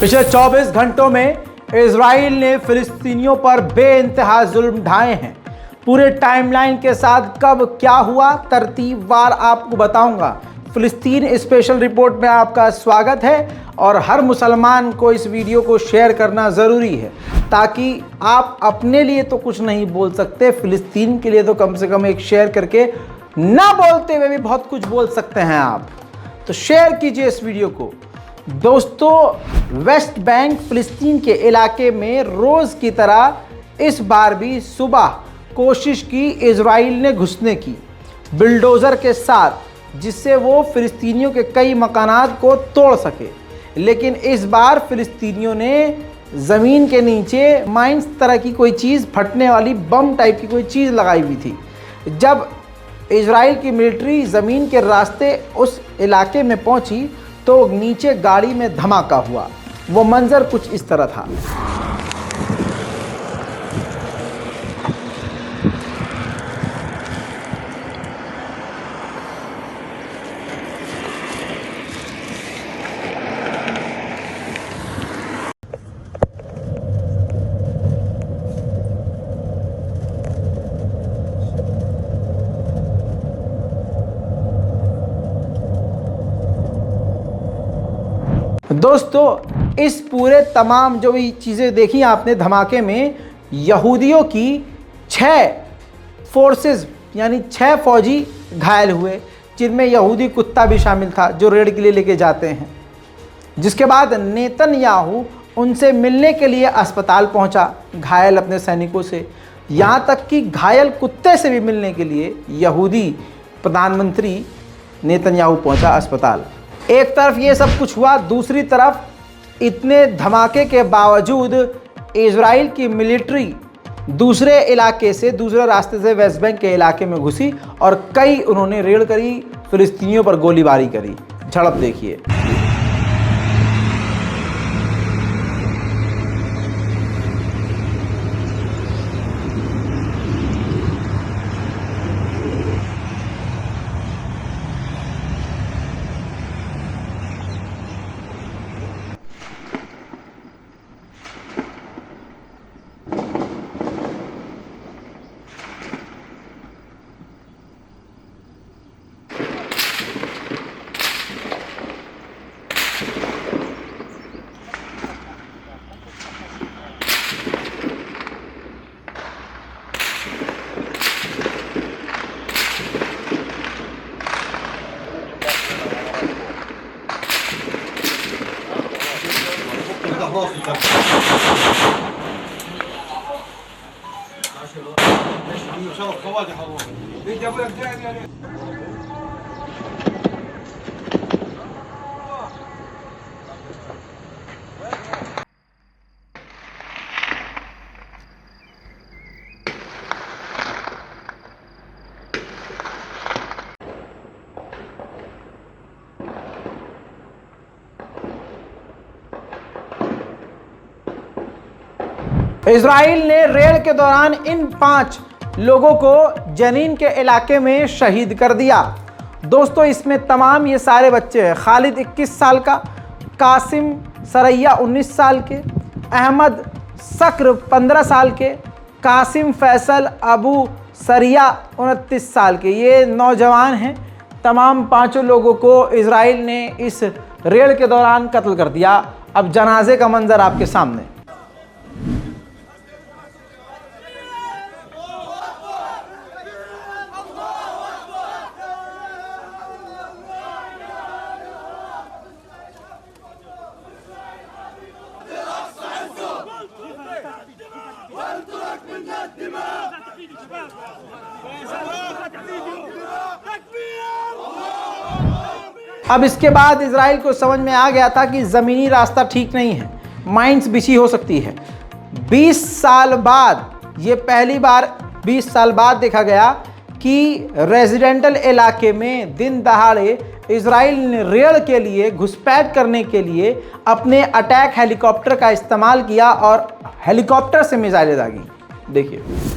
पिछले 24 घंटों में इजराइल ने फिलिस्तीनियों पर बेइंतहा जुल्म ढाए हैं। पूरे टाइमलाइन के साथ कब क्या हुआ तरतीबवार आपको बताऊंगा। फिलिस्तीन स्पेशल रिपोर्ट में आपका स्वागत है और हर मुसलमान को इस वीडियो को शेयर करना ज़रूरी है ताकि आप अपने लिए तो कुछ नहीं बोल सकते, फिलिस्तीन के लिए तो कम से कम एक शेयर करके ना बोलते हुए भी बहुत कुछ बोल सकते हैं आप। तो शेयर कीजिए इस वीडियो को। दोस्तों, वेस्ट बैंक फिलिस्तीन के इलाके में रोज़ की तरह इस बार भी सुबह कोशिश की इजराइल ने घुसने की बिल्डोज़र के साथ, जिससे वो फिलिस्तीनियों के कई मकानात को तोड़ सके। लेकिन इस बार फिलिस्तीनियों ने ज़मीन के नीचे माइंस तरह की कोई चीज़, फटने वाली बम टाइप की कोई चीज़ लगाई हुई थी। जब इजराइल की मिलिट्री ज़मीन के रास्ते उस इलाके में पहुंची तो नीचे गाड़ी में धमाका हुआ। वो मंजर कुछ इस तरह था। दोस्तों, इस पूरे तमाम जो भी चीज़ें देखी आपने धमाके में, यहूदियों की 6 फोर्सेस यानी 6 फौजी घायल हुए, जिनमें यहूदी कुत्ता भी शामिल था जो रेड के लिए लेके जाते हैं। जिसके बाद नेतन्याहू उनसे मिलने के लिए अस्पताल पहुंचा घायल अपने सैनिकों से, यहाँ तक कि घायल कुत्ते से भी मिलने के लिए यहूदी प्रधानमंत्री नेतन्याहू पहुंचा अस्पताल। एक तरफ ये सब कुछ हुआ, दूसरी तरफ इतने धमाके के बावजूद इजराइल की मिलिट्री दूसरे इलाके से, दूसरे रास्ते से वेस्ट बैंक के इलाके में घुसी और कई उन्होंने रेड करी, फिलिस्तीनियों पर गोलीबारी करी। झड़प देखिए। इजराइल ने रेड के दौरान इन 5 लोगों को जनीन के इलाके में शहीद कर दिया। दोस्तों, इसमें तमाम ये सारे बच्चे हैं। खालिद 21 साल का, कासिम सरैया 19 साल के, अहमद सक्र 15 साल के, कासिम फैसल अबू सरिया 29 साल के। ये नौजवान हैं। तमाम 5 लोगों को इजराइल ने इस रेड के दौरान कत्ल कर दिया। अब जनाजे का मंजर आपके सामने। अब इसके बाद इजराइल को समझ में आ गया था कि ज़मीनी रास्ता ठीक नहीं है, माइंस बिछी हो सकती है। 20 साल बाद, ये पहली बार 20 साल बाद देखा गया कि रेजिडेंटल इलाके में दिन दहाड़े इजराइल ने रेड के लिए, घुसपैठ करने के लिए अपने अटैक हेलीकॉप्टर का इस्तेमाल किया और हेलीकॉप्टर से मिसाइलें दागी। देखिए।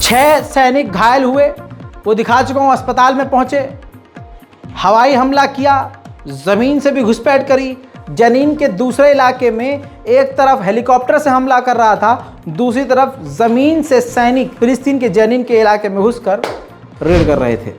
6 सैनिक घायल हुए, वो दिखा चुका हूँ. अस्पताल में पहुंचे, हवाई हमला किया, ज़मीन से भी घुसपैठ करी. जनीन के दूसरे इलाके में एक तरफ हेलीकॉप्टर से हमला कर रहा था, दूसरी तरफ ज़मीन से सैनिक फिलिस्तीन के जनीन के इलाके में घुसकर रेड कर रहे थे.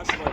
10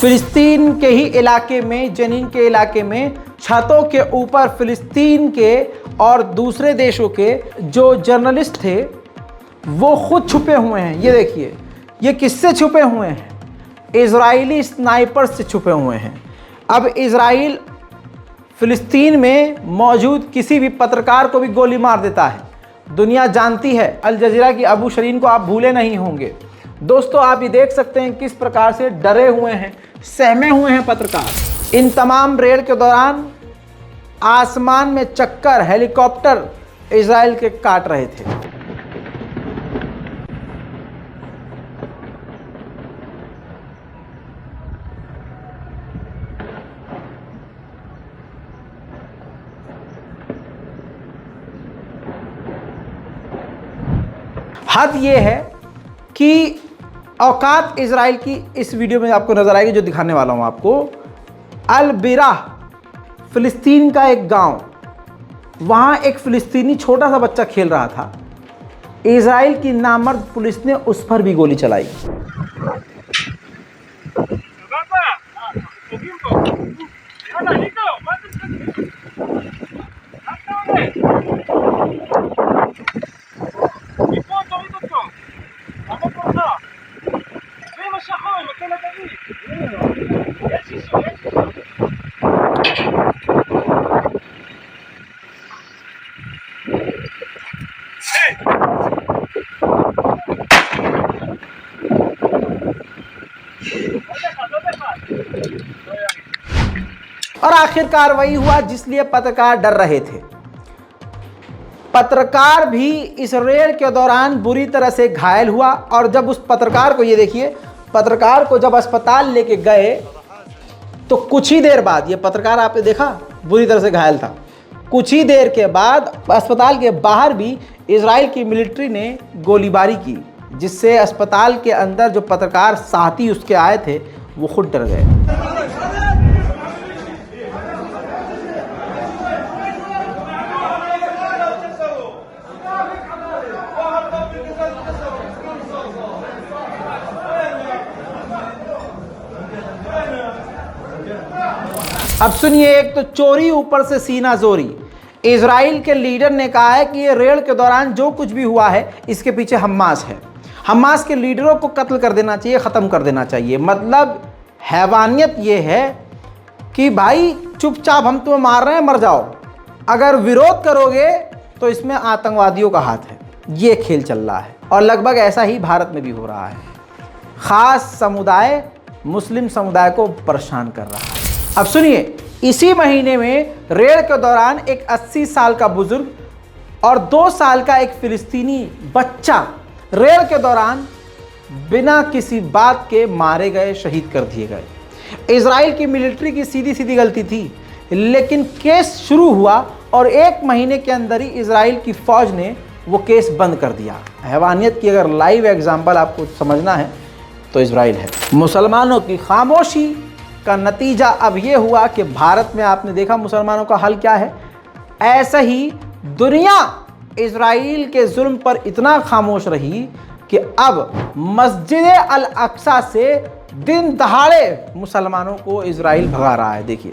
फिलिस्तीन के ही इलाके में, जनीन के इलाके में छतों के ऊपर फिलिस्तीन के और दूसरे देशों के जो जर्नलिस्ट थे वो खुद छुपे हुए हैं. ये देखिए, ये किससे छुपे हुए हैं? इजरायली स्नाइपर से छुपे हुए हैं. अब इजराइल फिलिस्तीन में मौजूद किसी भी पत्रकार को भी गोली मार देता है. दुनिया जानती है. अल जजीरा की अबू शरीन को आप भूले नहीं होंगे. दोस्तों, आप ये देख सकते हैं किस प्रकार से डरे हुए हैं, सहमे हुए हैं पत्रकार. इन तमाम रेड के दौरान आसमान में चक्कर हेलीकॉप्टर इजराइल के काट रहे थे. हद ये है कि औकात इजराइल की इस वीडियो में आपको नजर आएगी, जो दिखाने वाला हूं आपको. अल बिराह फिलिस्तीन का एक गांव, वहां एक फिलिस्तीनी छोटा सा बच्चा खेल रहा था. इजराइल की नामर्द पुलिस ने उस पर भी गोली चलाई. और आखिरकार वही हुआ जिसलिए पत्रकार डर रहे थे. पत्रकार भी इस रेड के दौरान बुरी तरह से घायल हुआ. और जब उस पत्रकार को, ये देखिए, पत्रकार को जब अस्पताल लेके गए तो कुछ ही देर बाद, ये पत्रकार आपने देखा बुरी तरह से घायल था, कुछ ही देर के बाद अस्पताल के बाहर भी इजराइल की मिलिट्री ने गोलीबारी की, जिससे अस्पताल के अंदर जो पत्रकार साथी उसके आए थे वो खुद डर गए. अब सुनिए, एक तो चोरी, ऊपर से सीना जोरी. इजराइल के लीडर ने कहा है कि ये रेड के दौरान जो कुछ भी हुआ है इसके पीछे हमास है. हमास के लीडरों को कत्ल कर देना चाहिए, ख़त्म कर देना चाहिए. मतलब हैवानियत ये है कि भाई चुपचाप हम तुम्हें मार रहे हैं, मर जाओ. अगर विरोध करोगे तो इसमें आतंकवादियों का हाथ है. ये खेल चल रहा है और लगभग ऐसा ही भारत में भी हो रहा है. ख़ास समुदाय मुस्लिम समुदाय को परेशान कर रहा है. अब सुनिए, इसी महीने में रेड के दौरान एक 80 साल का बुजुर्ग और 2 साल का एक फिलिस्तीनी बच्चा रेड के दौरान बिना किसी बात के मारे गए, शहीद कर दिए गए। इजराइल की मिलिट्री की सीधी सीधी गलती थी, लेकिन केस शुरू हुआ और 1 महीने के अंदर ही इजराइल की फौज ने वो केस बंद कर दिया। हैवानियत की अगर लाइव एग्जाम्पल आपको समझना है तो इजराइल है। मुसलमानों की खामोशी का नतीजा अब ये हुआ कि भारत में आपने देखा मुसलमानों का हाल क्या है। ऐसा ही दुनिया इजराइल के जुल्म पर इतना खामोश रही कि अब मस्जिद अल अक्सा से दिन दहाड़े मुसलमानों को इजराइल भगा रहा है। देखिए,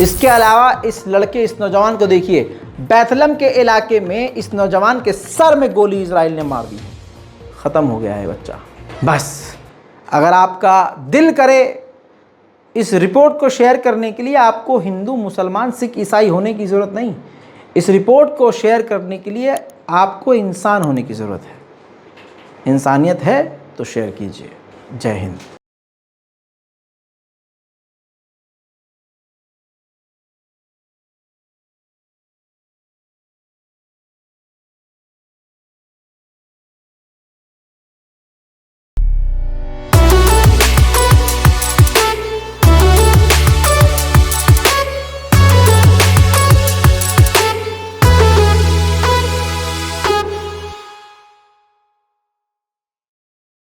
इसके अलावा इस लड़के, इस नौजवान को देखिए, बैतलम के इलाके में इस नौजवान के सर में गोली इजराइल ने मार दी। ख़त्म हो गया है बच्चा। बस अगर आपका दिल करे इस रिपोर्ट को शेयर करने के लिए, आपको हिंदू, मुसलमान, सिख, ईसाई होने की ज़रूरत नहीं। इस रिपोर्ट को शेयर करने के लिए आपको इंसान होने की ज़रूरत है। इंसानियत है तो शेयर कीजिए। जय हिंद।